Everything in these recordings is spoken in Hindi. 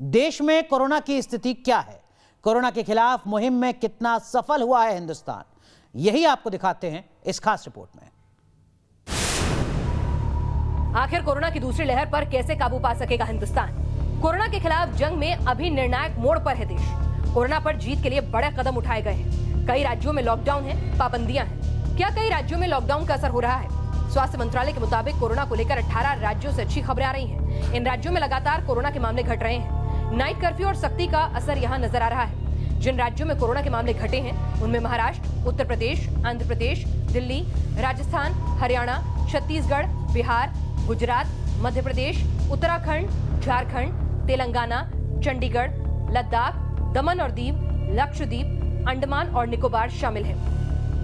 देश में कोरोना की स्थिति क्या है, कोरोना के खिलाफ मुहिम में कितना सफल हुआ है हिंदुस्तान, यही आपको दिखाते हैं इस खास रिपोर्ट में। आखिर कोरोना की दूसरी लहर पर कैसे काबू पा सकेगा हिंदुस्तान? कोरोना के खिलाफ जंग में अभी निर्णायक मोड़ पर है देश। कोरोना पर जीत के लिए बड़े कदम उठाए गए हैं। कई राज्यों में लॉकडाउन है, पाबंदियां हैं। क्या कई राज्यों में लॉकडाउन का असर हो रहा है? स्वास्थ्य मंत्रालय के मुताबिक कोरोना को लेकर 18 राज्यों से अच्छी खबरें आ रही हैं। इन राज्यों में लगातार कोरोना के मामले घट रहे हैं। नाइट कर्फ्यू और सख्ती का असर यहाँ नजर आ रहा है। जिन राज्यों में कोरोना के मामले घटे हैं उनमें महाराष्ट्र, उत्तर प्रदेश, आंध्र प्रदेश, दिल्ली, राजस्थान, हरियाणा, छत्तीसगढ़, बिहार, गुजरात, मध्य प्रदेश, उत्तराखंड, झारखंड, तेलंगाना, चंडीगढ़, लद्दाख, दमन और दीव, लक्षद्वीप, अंडमान और निकोबार शामिल हैं।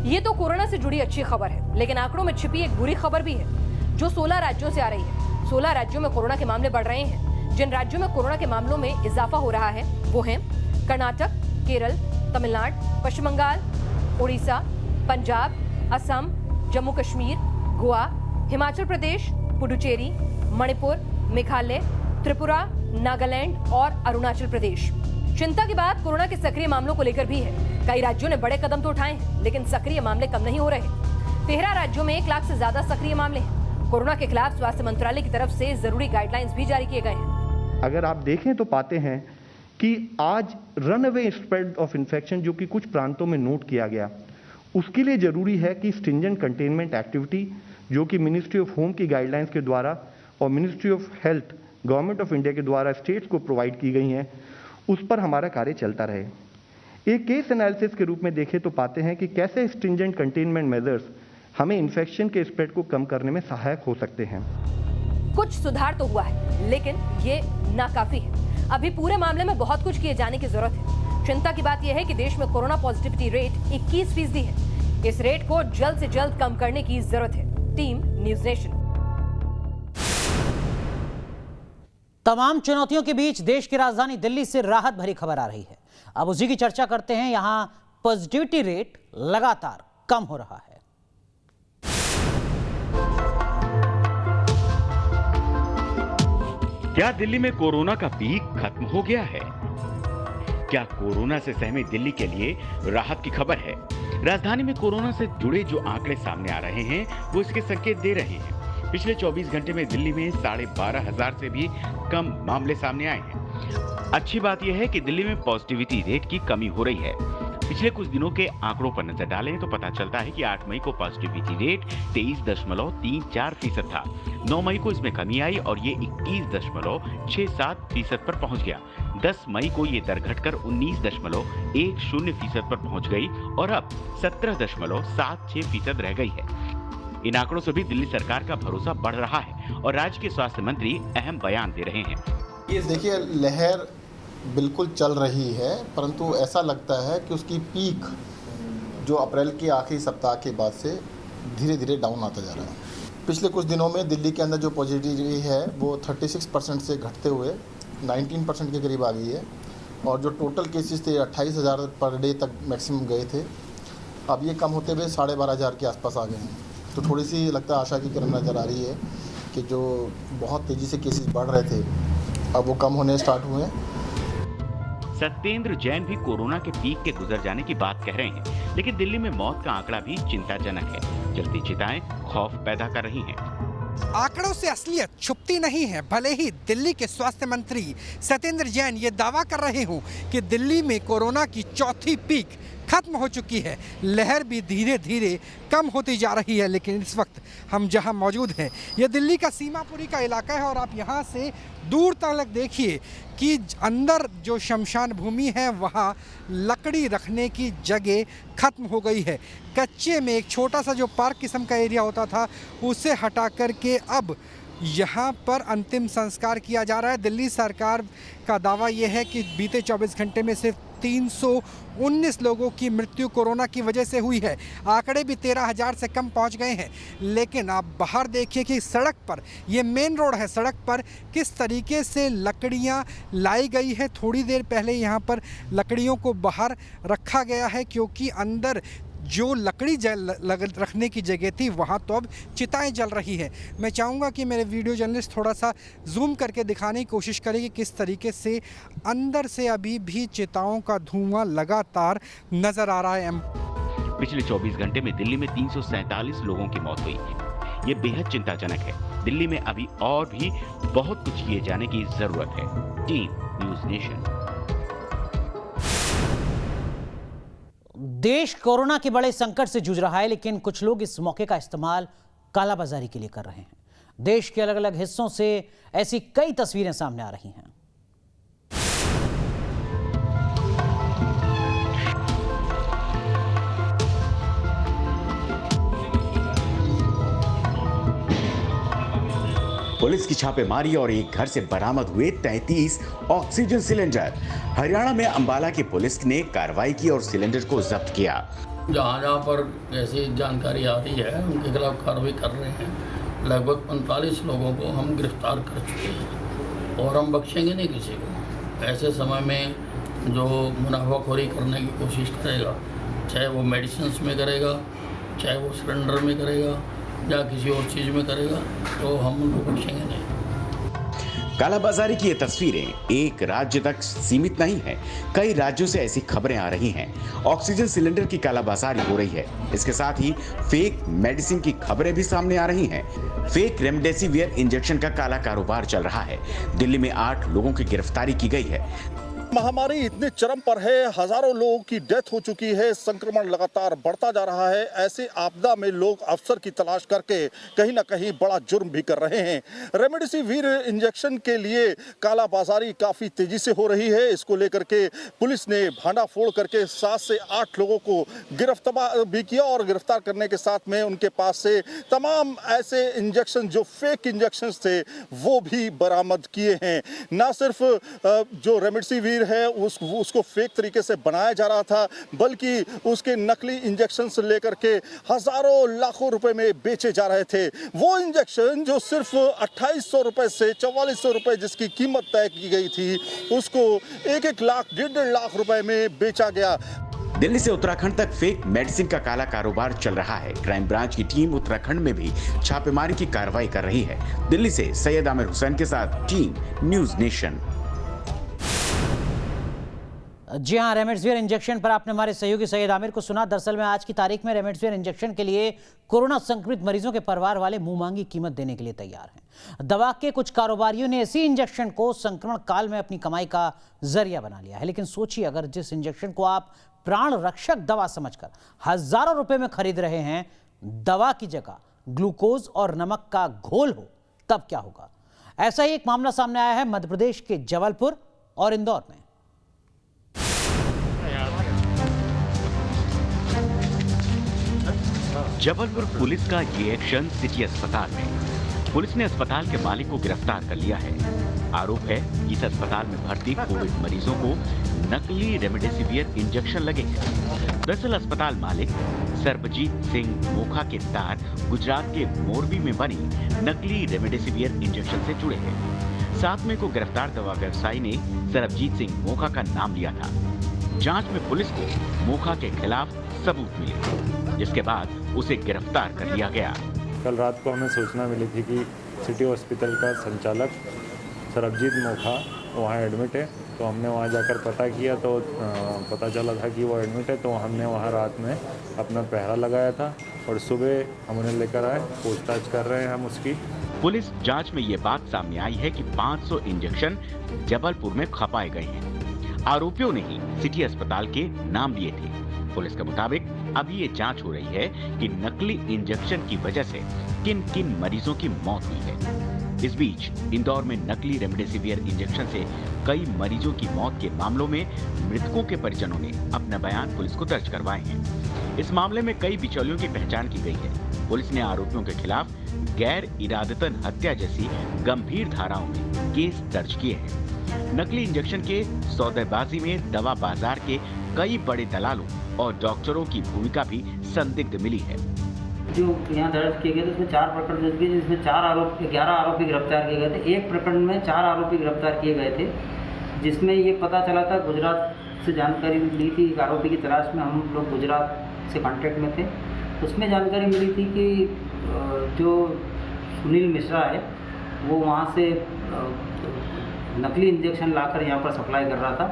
ये तो कोरोना से जुड़ी अच्छी खबर है, लेकिन आंकड़ों में छिपी एक बुरी खबर भी है जो 16 राज्यों से आ रही है। 16 राज्यों में कोरोना के मामले बढ़ रहे हैं। जिन राज्यों में कोरोना के मामलों में इजाफा हो रहा है वो हैं कर्नाटक, केरल, तमिलनाडु, पश्चिम बंगाल, उड़ीसा, पंजाब, असम, जम्मू कश्मीर, गोवा, हिमाचल प्रदेश, पुडुचेरी, मणिपुर, मेघालय, त्रिपुरा, नागालैंड और अरुणाचल प्रदेश। चिंता की बात कोरोना के सक्रिय मामलों को लेकर भी है। कई राज्यों ने बड़े कदम तो उठाए हैं, लेकिन सक्रिय मामले कम नहीं हो रहे। 13 राज्यों में 1 लाख से ज्यादा सक्रिय मामले हैं। कोरोना के खिलाफ स्वास्थ्य मंत्रालय की तरफ से जरूरी गाइडलाइंस भी जारी किए गए हैं। अगर आप देखें तो पाते हैं कि आज रनअवे स्प्रेड ऑफ इन्फेक्शन जो कि कुछ प्रांतों में नोट किया गया, उसके लिए जरूरी है कि स्ट्रिंजेंट कंटेनमेंट एक्टिविटी जो कि मिनिस्ट्री ऑफ होम की गाइडलाइंस के द्वारा और ministry of health government of India के द्वारा स्टेट्स को प्रोवाइड की गई हैं, उस पर हमारा कार्य चलता रहे। एक केस एनालिसिस के रूप में देखें तो पाते हैं कि कैसे स्ट्रिंजेंट कंटेनमेंट मेजर्स हमें इन्फेक्शन के स्प्रेड को कम करने में सहायक हो सकते हैं। कुछ सुधार तो हुआ है, लेकिन ये नाकाफी है। अभी पूरे मामले में बहुत कुछ किए जाने की जरूरत है। चिंता की बात यह है कि देश में कोरोना पॉजिटिविटी रेट 21% है। इस रेट को जल्द से जल्द कम करने की जरूरत है। Team news nation. तमाम चुनौतियों के बीच देश की राजधानी दिल्ली से राहत भरी खबर आ रही है। अब उसी की चर्चा करते हैं। यहां पॉजिटिविटी रेट लगातार कम हो रहा है। क्या दिल्ली में कोरोना का पीक खत्म हो गया है? क्या कोरोना से सहमे दिल्ली के लिए राहत की खबर है? राजधानी में कोरोना से जुड़े जो आंकड़े सामने आ रहे हैं वो इसके संकेत दे रहे हैं। पिछले 24 घंटे में दिल्ली में 12,500 से भी कम मामले सामने आए हैं। अच्छी बात यह है कि दिल्ली में पॉजिटिविटी रेट की कमी हो रही है। पिछले कुछ दिनों के आंकड़ों पर नजर डालें तो पता चलता है कि 8 मई को पॉजिटिविटी रेट 23.34% था। 9 मई को इसमें कमी आई और ये 21.67% पर पहुंच गया। 10 मई को ये दर घटकर 19.10% पर पहुंच गई और अब 17.76% रह गई है। इन आंकड़ों से भी दिल्ली सरकार का भरोसा बढ़ रहा है और राज्य के स्वास्थ्य मंत्री अहम बयान दे रहे हैं। ये देखिए, लहर बिल्कुल चल रही है, परंतु ऐसा लगता है कि उसकी पीक जो अप्रैल के आखिरी सप्ताह के बाद से धीरे धीरे डाउन आता जा रहा है। पिछले कुछ दिनों में दिल्ली के अंदर जो पॉजिटिविटी है वो 36% से घटते हुए 19% के करीब आ गई है और जो टोटल केसेस थे 28,000 पर डे तक मैक्सिमम गए थे, अब ये कम होते हुए 12,500 के आसपास आ गए हैं। तो थोड़ी सी लगता है आशा की किरण नज़र आ रही है कि जो बहुत तेज़ी से केसेस बढ़ रहे थे अब वो कम होने स्टार्ट हुए हैं। सत्येंद्र जैन भी कोरोना के पीक के गुजर जाने की बात कह रहे हैं, लेकिन दिल्ली में मौत का आंकड़ा भी चिंताजनक है। जलती चिताएं खौफ पैदा कर रही हैं। आंकड़ों से असलियत छुपती नहीं है। भले ही दिल्ली के स्वास्थ्य मंत्री सत्येंद्र जैन ये दावा कर रहे हो कि दिल्ली में कोरोना की चौथी पीक खत्म हो चुकी है, लहर भी धीरे धीरे कम होती जा रही है, लेकिन इस वक्त हम जहां मौजूद हैं ये दिल्ली का सीमापुरी का इलाका है और आप यहां से दूर तक देखिए कि अंदर जो शमशान भूमि है वहां लकड़ी रखने की जगह खत्म हो गई है। कच्चे में एक छोटा सा जो पार्क किस्म का एरिया होता था उसे हटा करके अब यहाँ पर अंतिम संस्कार किया जा रहा है। दिल्ली सरकार का दावा यह है कि बीते 24 घंटे में सिर्फ 319 लोगों की मृत्यु कोरोना की वजह से हुई है। आंकड़े भी 13,000 से कम पहुंच गए हैं। लेकिन आप बाहर देखिए कि सड़क पर, ये मेन रोड है, सड़क पर किस तरीके से लकड़ियां लाई गई है। थोड़ी देर पहले यहां पर लकड़ियों को बाहर रखा गया है क्योंकि अंदर जो लकड़ी रखने की जगह थी वहाँ तो अब चिताएं जल रही है। मैं चाहूँगा कि मेरे वीडियो जर्नलिस्ट थोड़ा सा जूम करके दिखाने की कोशिश करें कि किस तरीके से अंदर से अभी भी चिताओं का धुआं लगातार नज़र आ रहा है। पिछले 24 घंटे में दिल्ली में 347 लोगों की मौत हुई। ये बेहद चिंताजनक है। दिल्ली में अभी और भी बहुत कुछ किए जाने की जरूरत है। Team news nation. देश कोरोना के बड़े संकट से जूझ रहा है, लेकिन कुछ लोग इस मौके का इस्तेमाल कालाबाजारी के लिए कर रहे हैं। देश के अलग अलग हिस्सों से ऐसी कई तस्वीरें सामने आ रही हैं। पुलिस की छापेमारी और एक घर से बरामद हुए 33 ऑक्सीजन सिलेंडर। हरियाणा में अंबाला की पुलिस ने कार्रवाई की और सिलेंडर को जब्त किया। जहाँ पर ऐसी जानकारी आ रही है उनके खिलाफ कार्रवाई कर रहे हैं। लगभग 45 लोगों को हम गिरफ्तार कर चुके हैं और हम बख्शेंगे नहीं किसी को। ऐसे समय में जो मुनाफाखोरी करने की कोशिश करेगा, चाहे वो मेडिसिन्स में करेगा, चाहे वो सिलेंडर में करेगा या किसी और चीज़ में करेगा, तो हम उनको बख्शेंगे नहीं। कालाबाजारी की ये तस्वीरें एक राज्य तक सीमित नहीं है, कई राज्यों से ऐसी खबरें आ रही हैं। ऑक्सीजन सिलेंडर की कालाबाजारी हो रही है। इसके साथ ही फेक मेडिसिन की खबरें भी सामने आ रही हैं। फेक रेमडेसिवियर इंजेक्शन का काला कारोबार चल रहा है। दिल्ली में 8 लोगों की गिरफ्तारी की गई है। महामारी इतने चरम पर है, हजारों लोगों की डेथ हो चुकी है, संक्रमण लगातार बढ़ता जा रहा है। ऐसे आपदा में लोग अवसर की तलाश करके कहीं ना कहीं बड़ा जुर्म भी कर रहे हैं। रेमडेसिविर इंजेक्शन के लिए कालाबाजारी काफी तेजी से हो रही है। इसको लेकर के पुलिस ने भांडाफोड़ करके 7 से 8 लोगों को गिरफ्तार भी किया और गिरफ्तार करने के साथ में उनके पास से तमाम ऐसे इंजेक्शन जो फेक इंजेक्शन थे वो भी बरामद किए हैं। ना सिर्फ जो रेमडेसिविर है उसको फेक तरीके से बनाया जा रहा था, बल्कि उसके नकली इंजेक्शन से लेकर के हजारों लाखों रुपए में बेचे जा रहे थे। वो इंजेक्शन जो सिर्फ 2800 रुपए से 4400 रुपए जिसकी कीमत तय की गई थी, उसको 1-1 लाख 1.5 लाख रुपए में बेचा गया। दिल्ली से उत्तराखंड तक फेक मेडिसिन का काला कारोबार चल रहा है। क्राइम ब्रांच की टीम उत्तराखंड में भी छापेमारी की कार्रवाई कर रही है। दिल्ली से सैयद आमिर हुसैन के साथ टीम न्यूज़ नेशन। जी हां, रेमडेसिविर इंजेक्शन पर आपने हमारे सहयोगी सैयद आमिर को सुना। दरअसल में आज की तारीख में रेमडेसिविर इंजेक्शन के लिए कोरोना संक्रमित मरीजों के परिवार वाले मुंह मांगी कीमत देने के लिए तैयार हैं। दवा के कुछ कारोबारियों ने इसी इंजेक्शन को संक्रमण काल में अपनी कमाई का जरिया बना लिया है। लेकिन सोचिए, अगर जिस इंजेक्शन को आप प्राण रक्षक दवा समझकर हजारों रुपए में खरीद रहे हैं, दवा की जगह ग्लूकोज और नमक का घोल हो, तब क्या होगा? ऐसा ही एक मामला सामने आया है मध्य प्रदेश के जबलपुर और इंदौर में। जबलपुर पुलिस का ये एक्शन सिटी अस्पताल में। पुलिस ने अस्पताल के मालिक को गिरफ्तार कर लिया है। आरोप है कि इस अस्पताल में भर्ती कोविड मरीजों को नकली रेमडेसिवियर इंजेक्शन लगे हैं। दरअसल अस्पताल मालिक सरबजीत सिंह मोखा के तार गुजरात के मोरबी में बनी नकली रेमडेसिवियर इंजेक्शन से जुड़े हैं। 7 मई को गिरफ्तार दवा व्यवसायी ने सरबजीत सिंह मोखा का नाम लिया था। जांच में पुलिस को मोखा के खिलाफ सबूत मिले, जिसके बाद उसे गिरफ्तार कर लिया गया। कल रात को हमें सूचना मिली थी कि सिटी हॉस्पिटल का संचालक सरबजीत मोखा वहाँ एडमिट है। तो हमने वहाँ जाकर पता किया तो पता चला था कि वो एडमिट है। तो हमने वहाँ रात में अपना पहरा लगाया था और सुबह हम उन्हें लेकर आए, पूछताछ कर रहे हैं हम उसकी। पुलिस जांच में ये बात सामने आई है कि 500 इंजेक्शन जबलपुर में खपाए गए हैं। आरोपियों ने ही सिटी अस्पताल के नाम लिए थे। पुलिस के मुताबिक अभी ये जांच हो रही है कि नकली इंजेक्शन की वजह से किन किन मरीजों की मौत हुई है। इस बीच इंदौर में नकली रेमडेसिवियर इंजेक्शन से कई मरीजों की मौत के मामलों में मृतकों के परिजनों ने अपना बयान पुलिस को दर्ज करवाए हैं। इस मामले में कई बिचौलियों की पहचान की गई है। पुलिस ने आरोपियों के खिलाफ गैर इरादतन हत्या जैसी गंभीर धाराओं में केस दर्ज किए हैं। नकली इंजेक्शन के सौदेबाजी में दवा बाजार के कई बड़े दलालों और डॉक्टरों की भूमिका भी संदिग्ध मिली है। जो यहाँ दर्ज किए गए थे उसमें 4 प्रकरण दर्ज किए, जिसमें 11 आरोपी गिरफ्तार किए गए थे। एक प्रकरण में 4 आरोपी गिरफ्तार किए गए थे, जिसमें ये पता चला था, गुजरात से जानकारी ली थी। एक आरोपी की तलाश में हम लोग गुजरात से कांटेक्ट में थे। उसमें जानकारी मिली थी कि जो सुनील मिश्रा है वो वहाँ से नकली इंजेक्शन लाकर यहाँ पर सप्लाई कर रहा था।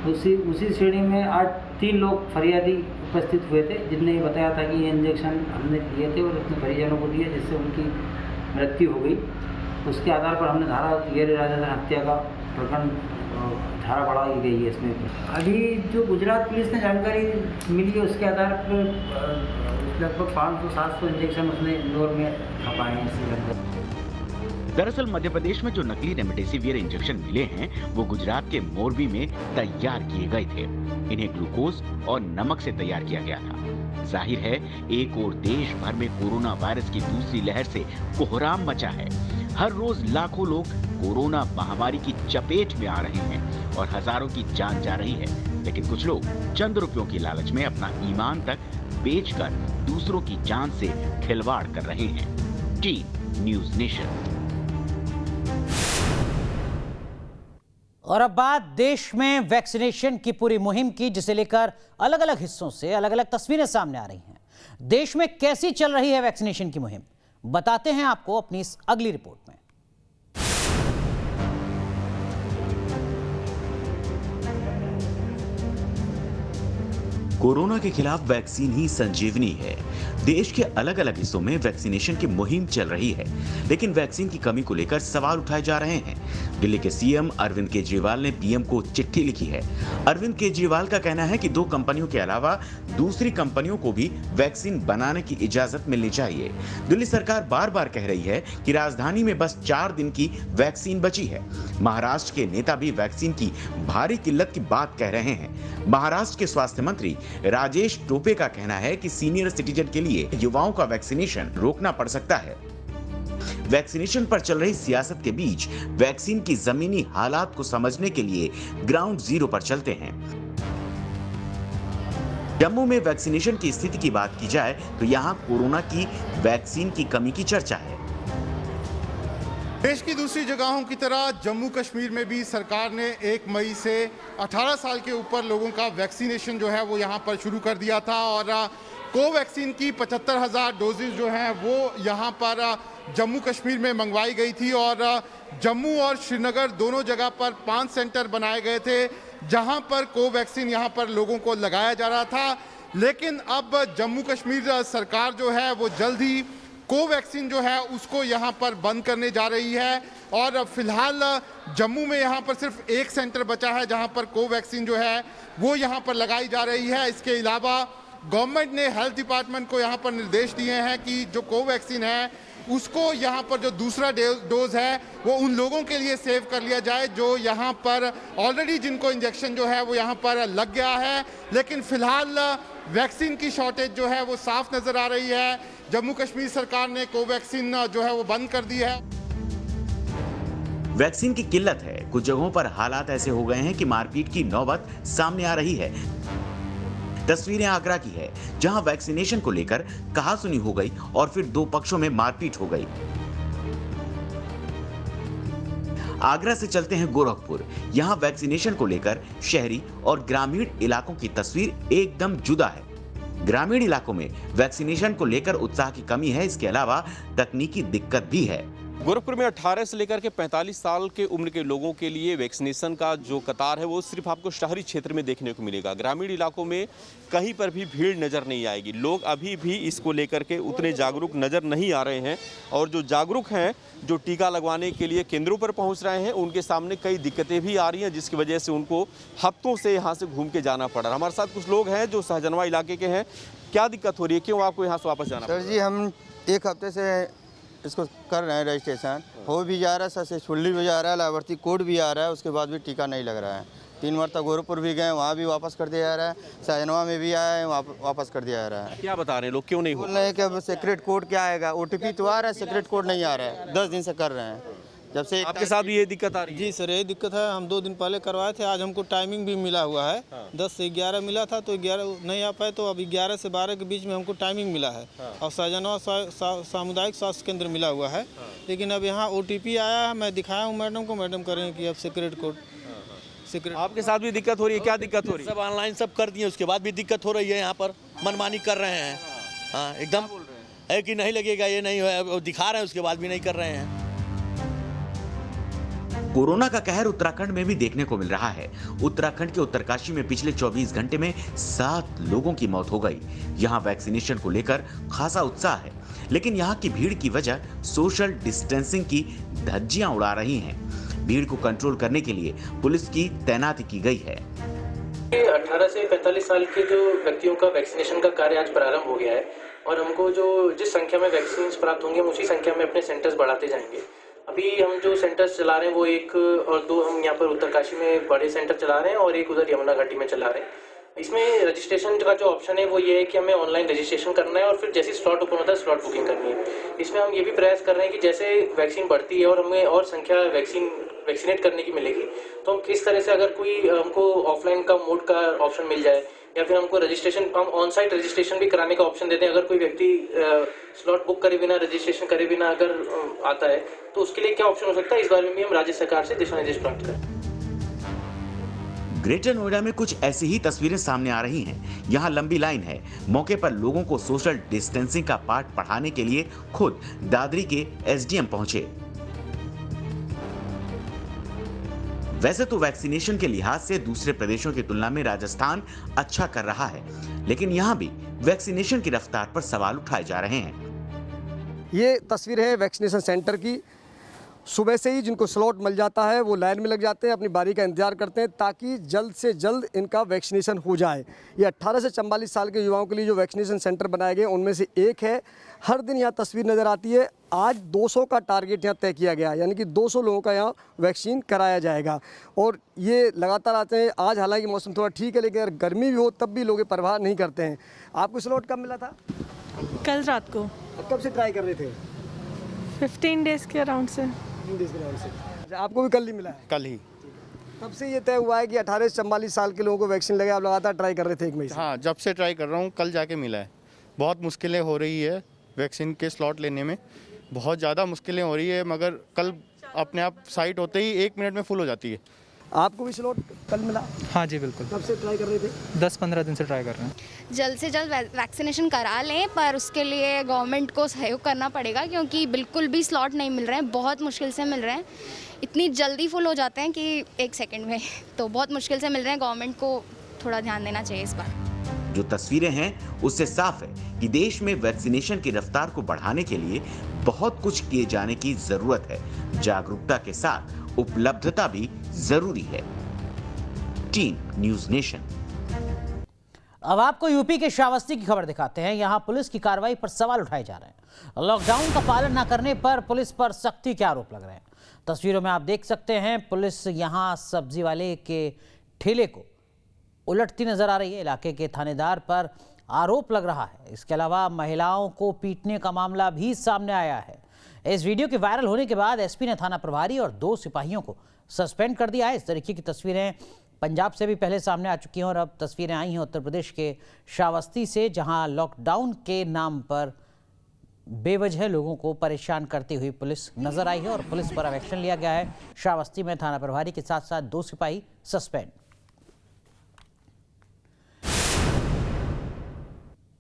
उसी श्रेणी में आज 3 लोग फरियादी उपस्थित हुए थे, जिनने ये बताया था कि ये इंजेक्शन हमने लिए थे और अपने परिजनों को दिए, जिससे उनकी मृत्यु हो गई। उसके आधार पर हमने धारा गैर इरादतन हत्या का प्रकरण धारा बढ़ाई गई है इसमें। अभी जो गुजरात पुलिस ने जानकारी मिली है उसके आधार पर लगभग 500-700 इंजेक्शन उसने इंदौर में खपाए हैं इसी अंदर। दरअसल मध्य प्रदेश में जो नकली रेमडेसिवियर इंजेक्शन मिले हैं वो गुजरात के मोरबी में तैयार किए गए थे। इन्हें ग्लूकोज और नमक से तैयार किया गया था। जाहिर है एक और देश भर में कोरोना वायरस की दूसरी लहर से कोहराम मचा है। हर रोज लाखों लोग कोरोना महामारी की चपेट में आ रहे हैं और हजारों की जान जा रही है। लेकिन कुछ लोग चंद रुपयों की लालच में अपना ईमान तक बेचकर दूसरों की जान से खिलवाड़ कर रहे हैं। Team news nation. और अब बात देश में वैक्सीनेशन की पूरी मुहिम की, जिसे लेकर अलग अलग हिस्सों से अलग अलग तस्वीरें सामने आ रही हैं। देश में कैसी चल रही है वैक्सीनेशन की मुहिम, बताते हैं आपको अपनी इस अगली रिपोर्ट में। कोरोना के खिलाफ वैक्सीन ही संजीवनी है। देश के अलग अलग हिस्सों में वैक्सीनेशन की मुहिम चल रही है, लेकिन वैक्सीन की कमी को लेकर सवाल उठाए जा रहे हैं। दिल्ली के सीएम अरविंद केजरीवाल ने पीएम को चिट्ठी लिखी है। अरविंद केजरीवाल का कहना है कि 2 कंपनियों के अलावा दूसरी कंपनियों को भी वैक्सीन बनाने की इजाजत मिलनी चाहिए। दिल्ली सरकार बार बार कह रही है कि राजधानी में बस 4 दिन की वैक्सीन बची है। महाराष्ट्र के नेता भी वैक्सीन की भारी किल्लत की बात कह रहे हैं। महाराष्ट्र के स्वास्थ्य मंत्री राजेश टोपे का कहना है कि सीनियर सिटीजन के लिए युवाओं का वैक्सीनेशन रोकना पड़ सकता है। वैक्सीनेशन पर चल रही सियासत के बीच वैक्सीन की जमीनी हालात को समझने के लिए ग्राउंड जीरो पर चलते हैं। जम्मू में वैक्सीनेशन की स्थिति की बात की जाए तो यहां कोरोना की वैक्सीन की कमी की चर्चा है। देश की दूसरी जगहों की तरह जम्मू कश्मीर में भी सरकार ने 1 मई से 18 साल के ऊपर लोगों का वैक्सीनेशन जो है वो यहाँ पर शुरू कर दिया था और कोवैक्सीन की 75,000 डोजेज जो हैं वो यहाँ पर जम्मू कश्मीर में मंगवाई गई थी और जम्मू और श्रीनगर दोनों जगह पर 5 सेंटर बनाए गए थे जहाँ पर कोवैक्सीन यहाँ पर लोगों को लगाया जा रहा था। लेकिन अब जम्मू कश्मीर सरकार जो है वो जल्द ही कोवैक्सीन जो है उसको यहाँ पर बंद करने जा रही है और फिलहाल जम्मू में यहाँ पर सिर्फ 1 सेंटर बचा है जहाँ पर कोवैक्सीन जो है वो यहाँ पर लगाई जा रही है। इसके अलावा गवर्नमेंट ने हेल्थ डिपार्टमेंट को यहाँ पर निर्देश दिए हैं कि जो कोवैक्सीन है उसको यहाँ पर जो दूसरा डोज है वो उन लोगों के लिए सेव कर लिया जाए जो यहाँ पर ऑलरेडी जिनको इंजेक्शन जो है वो यहाँ पर लग गया है। लेकिन फिलहाल वैक्सीन की शॉर्टेज जो है वो साफ नजर आ रही है। जम्मू कश्मीर सरकार ने कोवैक्सीन जो है वो बंद कर दी है। वैक्सीन की किल्लत है। कुछ जगहों पर हालात ऐसे हो गए हैं कि मारपीट की नौबत सामने आ रही है। तस्वीरें आगरा की है, जहां वैक्सीनेशन को लेकर कहासुनी हो गई और फिर 2 पक्षों में मारपीट हो गई। आगरा से चलते हैं गोरखपुर। यहां वैक्सीनेशन को लेकर शहरी और ग्रामीण इलाकों की तस्वीर एकदम जुदा है। ग्रामीण इलाकों में वैक्सीनेशन को लेकर उत्साह की कमी है। इसके अलावा तकनीकी दिक्कत भी है। गोरखपुर में 18 से लेकर के 45 साल के उम्र के लोगों के लिए वैक्सीनेशन का जो कतार है वो सिर्फ आपको शहरी क्षेत्र में देखने को मिलेगा। ग्रामीण इलाकों में कहीं पर भी भीड़ नज़र नहीं आएगी। लोग अभी भी इसको लेकर के उतने जागरूक नज़र नहीं आ रहे हैं और जो जागरूक हैं, जो टीका लगवाने के लिए केंद्रों पर पहुँच रहे हैं, उनके सामने कई दिक्कतें भी आ रही हैं जिसकी वजह से उनको हफ्तों से यहाँ से घूम के जाना पड़ रहा है। हमारे साथ कुछ लोग हैं जो सहजनवा इलाके के हैं। क्या दिक्कत हो रही है, क्यों आपको यहाँ से वापस जाना? सर जी, हम 1 हफ्ते से इसको कर रहे हैं रजिस्ट्रेशन, हो भी जा रहा है, सक्सेसफुली भी जा रहा है, लाभार्थी कोड भी आ रहा है, उसके बाद भी टीका नहीं लग रहा है। 3 बार तक गोरखपुर भी गए, वहाँ भी वापस कर दिया जा रहा है, सहजनवा में भी आया है, वापस कर दिया जा रहा है। क्या बता रहे हैं लोग, क्यों नहीं बोल रहे हैं कि अब सीक्रेट कोड क्या आएगा, OTP तो आ रहा है, सीक्रेट कोड नहीं आ रहा है। 10 दिन से कर रहे हैं जब से। आपके साथ भी ये दिक्कत आ रही है? जी सर, यही दिक्कत है। हम 2 दिन पहले करवाए थे, आज हमको टाइमिंग भी मिला हुआ है। 10 से 11 मिला था तो 11 नहीं आ पाए, तो अब 11 से 12 के बीच में हमको टाइमिंग मिला है। और सहजनवा सामुदायिक स्वास्थ्य केंद्र मिला हुआ है। लेकिन अब यहाँ OTP आया है, मैं दिखाया हूँ मैडम को, मैडम करें कि अब सीक्रेट कोड। आपके साथ भी दिक्कत हो रही है? क्या दिक्कत हो रही है? सब ऑनलाइन सब कर दिए, उसके बाद भी दिक्कत हो रही है यहाँ पर। मनमानी कर रहे हैं। हाँ एकदम है कि नहीं लगेगा, ये नहीं है, दिखा रहे हैं उसके बाद भी नहीं कर रहे हैं। कोरोना का कहर उत्तराखंड में भी देखने को मिल रहा है। उत्तराखंड के उत्तरकाशी में पिछले 24 घंटे में 7 लोगों की मौत हो गई। यहाँ वैक्सीनेशन को लेकर खासा उत्साह है, लेकिन यहाँ की भीड़ की वजह सोशल डिस्टेंसिंग की धज्जियां उड़ा रही हैं। भीड़ को कंट्रोल करने के लिए पुलिस की तैनाती की गई है। 18 से 45 साल के जो व्यक्तियों का वैक्सीनेशन का कार्य आज प्रारंभ हो गया है और हमको जिस संख्या में वैक्सीन प्राप्त होंगे हम उसी संख्या में अपने सेंटर्स बढ़ाते जाएंगे। अभी हम जो सेंटर्स चला रहे हैं वो 1 और 2 हम यहाँ पर उत्तरकाशी में बड़े सेंटर चला रहे हैं और एक उधर यमुना घाटी में चला रहे हैं। इसमें रजिस्ट्रेशन का जो ऑप्शन है वो ये है कि हमें ऑनलाइन रजिस्ट्रेशन करना है और फिर जैसे स्लॉट ओपन होता है स्लॉट बुकिंग करनी है। इसमें हम ये भी प्रयास कर रहे हैं कि जैसे वैक्सीन बढ़ती है और हमें और संख्या वैक्सीनेट करने की मिलेगी तो हम किस तरह से अगर कोई हमको ऑफलाइन का मोड का ऑप्शन मिल जाए या फिर हमको रजिस्ट्रेशन हम ऑन साइट रजिस्ट्रेशन भी कराने का ऑप्शन देते हैं। अगर कोई व्यक्ति स्लॉट बुक करे बिना रजिस्ट्रेशन करे बिना अगर आता है तो उसके लिए क्या ऑप्शन हो सकता है, इस बारे में भी हम राज्य सरकार से दिशा निर्देश प्राप्त करें। ग्रेटर नोएडा में कुछ ऐसी ही तस्वीरें सामने आ रही हैं। यहाँ लंबी लाइन है। मौके पर लोगों को सोशल डिस्टेंसिंग का पाठ पढ़ाने के लिए खुद दादरी के एसडीएम पहुंचे। वैसे तो वैक्सीनेशन के लिहाज से दूसरे प्रदेशों की तुलना में राजस्थान अच्छा कर रहा है, लेकिन यहाँ भी वैक्सीनेशन की रफ्तार पर सवाल उठाए जा रहे हैं। ये तस्वीर है वैक्सीनेशन सेंटर की। सुबह से ही जिनको स्लॉट मिल जाता है वो लाइन में लग जाते हैं, अपनी बारी का इंतजार करते हैं ताकि जल्द से जल्द इनका वैक्सीनेशन हो जाए। ये 18 से 44 साल के युवाओं के लिए जो वैक्सीनेशन सेंटर बनाए गए उनमें से एक है। हर दिन यहाँ तस्वीर नज़र आती है। आज 200 का टारगेट यहाँ तय किया गया, यानी कि 200 लोगों का यहाँ वैक्सीन कराया जाएगा और ये लगातार आते हैं। आज हालांकि मौसम थोड़ा ठीक है, लेकिन अगर गर्मी भी हो तब भी लोग परवाह नहीं करते हैं। आपको स्लॉट कब मिला था? कल रात को। कब से ट्राई कर रहे थे? 15 डेज के अराउंड से। आपको भी कल ही मिला है? कल ही। तब से ये तय हुआ है कि 18 से 44 साल के लोगों को वैक्सीन लगे। आप लगातार ट्राई कर रहे थे 1 महीने से? हाँ, जब से ट्राई कर रहा हूँ, कल जाके मिला है। बहुत मुश्किलें हो रही है वैक्सीन के स्लॉट लेने में, बहुत ज़्यादा मुश्किलें हो रही है, मगर कल अपने आप साइट होते ही 1 मिनट में फुल हो जाती है। आपको भी स्लॉट कल मिला? हाँ जी बिल्कुल। कब से ट्राई कर रहे थे? 10-15 दिन से ट्राई कर रहे हैं। जल्द से जल्द वैक्सीनेशन करा लें, पर उसके लिए गवर्नमेंट को सहयोग करना पड़ेगा क्योंकि बिल्कुल भी स्लॉट नहीं मिल रहे हैं, बहुत मुश्किल से मिल रहे हैं। इतनी जल्दी फुल हो जाते हैं कि 1 सेकंड में, तो बहुत मुश्किल से मिल रहे हैं। गवर्नमेंट को थोड़ा ध्यान देना चाहिए इस बार। जो तस्वीरें हैं उससे साफ है कि देश में वैक्सीनेशन की रफ्तार को बढ़ाने के लिए बहुत कुछ किए जाने की जरूरत है। जागरूकता के साथ उपलब्धता भी जरूरी है। Team news nation. अब आपको यूपी के श्रावस्ती की खबर दिखाते हैं। यहां पुलिस की कार्रवाई पर सवाल उठाए जा रहे हैं। लॉकडाउन का पालन न करने पर पुलिस पर सख्ती के आरोप लग रहे हैं। तस्वीरों में आप देख सकते हैं पुलिस यहां सब्जी वाले के ठेले को उलटती नजर आ रही है। इलाके के थानेदार पर आरोप लग रहा है। इसके अलावा महिलाओं को पीटने का मामला भी सामने आया है। इस वीडियो के वायरल होने के बाद एसपी ने थाना प्रभारी और 2 सिपाहियों को सस्पेंड कर दिया है। इस तरीके की तस्वीरें पंजाब से भी पहले सामने आ चुकी हैं और अब तस्वीरें आई हैं उत्तर प्रदेश के श्रावस्ती से, जहां लॉकडाउन के नाम पर बेवजह लोगों को परेशान करती हुई पुलिस नजर आई है और पुलिस पर अब एक्शन लिया गया है। श्रावस्ती में थाना प्रभारी के साथ साथ 2 सिपाही सस्पेंड।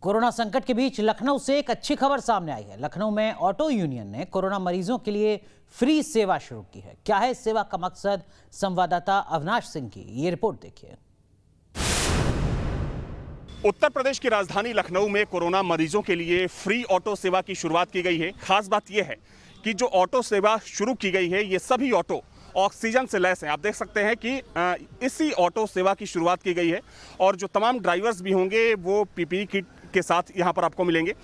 कोरोना संकट के बीच लखनऊ से एक अच्छी खबर सामने आई है। लखनऊ में ऑटो यूनियन ने कोरोना मरीजों के लिए फ्री सेवा शुरू की है। क्या है इस सेवा का मकसद? संवाददाता अविनाश सिंह की ये रिपोर्ट देखिए। उत्तर प्रदेश की राजधानी लखनऊ में कोरोना मरीजों के लिए फ्री ऑटो सेवा की शुरुआत की गई है। खास बात यह है कि जो ऑटो सेवा शुरू की गई है ये सभी ऑटो ऑक्सीजन से लैस हैं। आप देख सकते हैं कि इसी ऑटो सेवा की शुरुआत की गई है और जो तमाम ड्राइवर्स भी होंगे वो पीपीई किट के साथ यहाँ पर आपको मिलेंगे।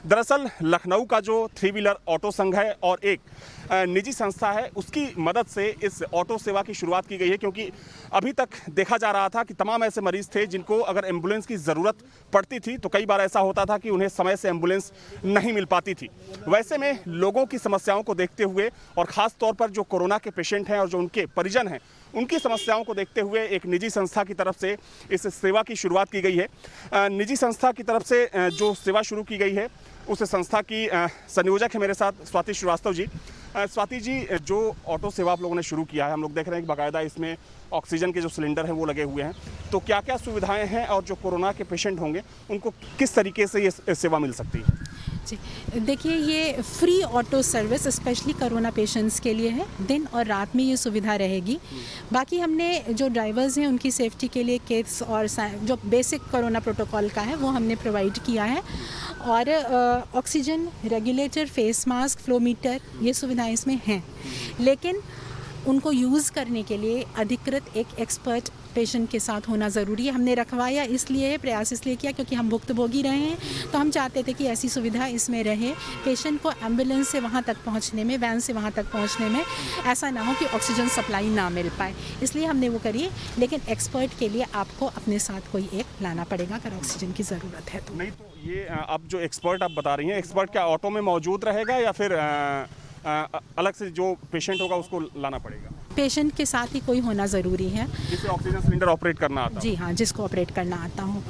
दरअसल लखनऊ का जो 3 व्हीलर ऑटो संघ है और एक निजी संस्था है उसकी मदद से इस ऑटो सेवा की शुरुआत की गई है, क्योंकि अभी तक देखा जा रहा था कि तमाम ऐसे मरीज थे जिनको अगर एम्बुलेंस की ज़रूरत पड़ती थी तो कई बार ऐसा होता था कि उन्हें समय से एम्बुलेंस नहीं मिल पाती थी। वैसे में लोगों की समस्याओं को देखते हुए और ख़ास तौर पर जो कोरोना के पेशेंट हैं और जो उनके परिजन हैं उनकी समस्याओं को देखते हुए एक निजी संस्था की तरफ से इस सेवा की शुरुआत की गई है। निजी संस्था की तरफ से जो सेवा शुरू की गई है उस संस्था की संयोजक है मेरे साथ स्वाति श्रीवास्तव जी। स्वाति जी, जो ऑटो सेवा आप लोगों ने शुरू किया है, हम लोग देख रहे हैं कि बाकायदा इसमें ऑक्सीजन के जो सिलेंडर हैं वो लगे हुए हैं, तो क्या क्या सुविधाएं हैं और जो कोरोना के पेशेंट होंगे उनको किस तरीके से ये सेवा मिल सकती है? जी देखिए, ये free auto service specially corona patients के लिए है। दिन और रात में ये सुविधा रहेगी। बाकी हमने जो ड्राइवर्स हैं उनकी सेफ्टी के लिए किट्स और जो बेसिक कोरोना प्रोटोकॉल का है वो हमने प्रोवाइड किया है। और oxygen regulator, face mask, flowmeter, ये सुविधाएं इसमें हैं। लेकिन उनको यूज़ करने के लिए अधिकृत एक एक्सपर्ट पेशेंट के साथ होना ज़रूरी है। हमने रखवाया इसलिए, प्रयास इसलिए किया क्योंकि हम भुक्तभोगी रहे हैं, तो हम चाहते थे कि ऐसी सुविधा इसमें रहे। पेशेंट को एम्बुलेंस से वहाँ तक पहुँचने में, वैन से वहाँ तक पहुँचने में ऐसा ना हो कि ऑक्सीजन सप्लाई ना मिल पाए, इसलिए हमने वो करी। लेकिन एक्सपर्ट के लिए आपको अपने साथ कोई एक लाना पड़ेगा अगर ऑक्सीजन की ज़रूरत है तो। नहीं तो ये अब जो एक्सपर्ट आप बता रही हैं, एक्सपर्ट क्या ऑटो में मौजूद रहेगा या फिर अलग से जो पेशेंट होगा उसको लाना पड़ेगा? पेशेंट के साथ ही कोई होना ज़रूरी है जिसे ऑक्सीजन सिलेंडर ऑपरेट करना आता हो। जी हाँ, जिसको ऑपरेट करना आता हो।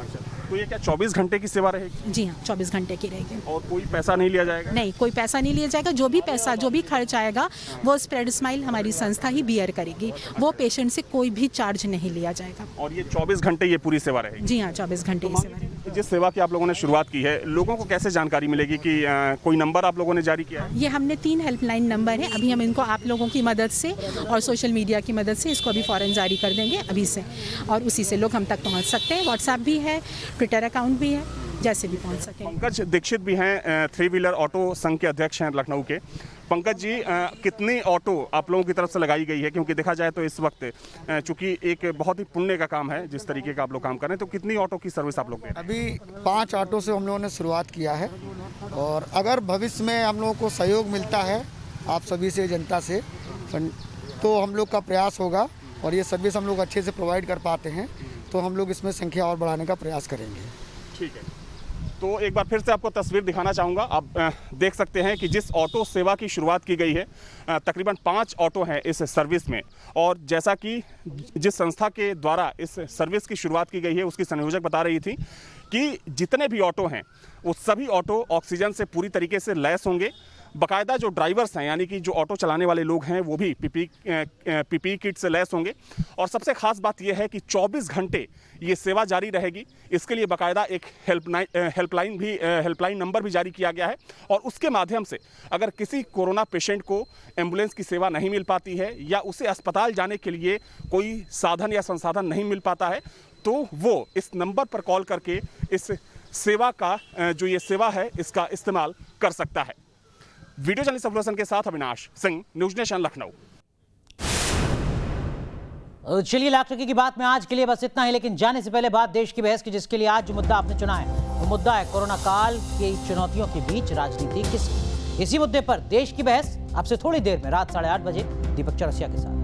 तो ये क्या 24 घंटे की सेवा रहेगी? जी हाँ, 24 घंटे की रहेगी। और कोई पैसा नहीं लिया जाएगा? नहीं, कोई पैसा नहीं लिया जाएगा। जो भी पैसा, जो भी खर्च आएगा वो स्प्रेड स्माइल हमारी संस्था ही बियर करेगी। वो पेशेंट से कोई भी चार्ज नहीं लिया जाएगा। और ये 24 घंटे ये पूरी सेवा रहेगी? जी हाँ, 24 घंटे की सेवा रहेगी। जिस सेवा की आप लोगों ने शुरुआत की है, लोगों को कैसे जानकारी मिलेगी कि कोई नंबर आप लोगों ने जारी किया है? ये हमने 3 हेल्पलाइन नंबर है। अभी हम इनको आप लोगों की मदद से और सोशल मीडिया की मदद से इसको अभी फ़ौरन जारी कर देंगे अभी से, और उसी से लोग हम तक पहुंच सकते हैं। व्हाट्सएप भी है, ट्विटर अकाउंट भी है, जैसे भी पहुंच सकें। पंकज दीक्षित भी हैं, 3 व्हीलर ऑटो संघ के अध्यक्ष हैं लखनऊ के। पंकज जी, कितनी ऑटो आप लोगों की तरफ से लगाई गई है? क्योंकि देखा जाए तो इस वक्त चूंकि एक बहुत ही पुण्य का काम है जिस तरीके का आप लोग काम कर रहे हैं, तो कितनी ऑटो की सर्विस आप लोग दे रहे हैं? अभी 5 ऑटो से हम लोगों ने शुरुआत किया है, और अगर भविष्य में हम लोगों को सहयोग मिलता है आप सभी से, जनता से, तो हम लोग का प्रयास होगा और ये सर्विस हम लोग अच्छे से प्रोवाइड कर पाते हैं तो हम लोग इसमें संख्या और बढ़ाने का प्रयास करेंगे। ठीक है, तो एक बार फिर से आपको तस्वीर दिखाना चाहूँगा। आप देख सकते हैं कि जिस ऑटो सेवा की शुरुआत की गई है, तकरीबन 5 ऑटो हैं इस सर्विस में। और जैसा कि जिस संस्था के द्वारा इस सर्विस की शुरुआत की गई है उसकी संयोजक बता रही थी कि जितने भी ऑटो हैं वो सभी ऑटो ऑक्सीजन से पूरी तरीके से लैस होंगे। बाकायदा जो ड्राइवर्स हैं, यानी कि जो ऑटो चलाने वाले लोग हैं, वो भी पीपीई किट से लैस होंगे। और सबसे खास बात यह है कि 24 घंटे ये सेवा जारी रहेगी। इसके लिए बाकायदा एक हेल्पलाइन नंबर भी जारी किया गया है, और उसके माध्यम से अगर किसी कोरोना पेशेंट को एम्बुलेंस की सेवा नहीं मिल पाती है या उसे अस्पताल जाने के लिए कोई साधन या संसाधन नहीं मिल पाता है, तो वो इस नंबर पर कॉल करके इस सेवा का जो ये सेवा है इसका इस्तेमाल कर सकता है। वीडियो जर्नलिस्ट अफरोजन के साथ अविनाश सिंह, न्यूज़ नेशन लखनऊ। चलिए, लाख टके की बात में आज के लिए बस इतना ही, लेकिन जाने से पहले बात देश की बहस की, जिसके लिए आज जो मुद्दा आपने चुना है वो मुद्दा है कोरोना काल की चुनौतियों के बीच राजनीति किसकी। इसी मुद्दे पर देश की बहस आपसे थोड़ी देर में रात 8:30 बजे दीपक चौरसिया के साथ।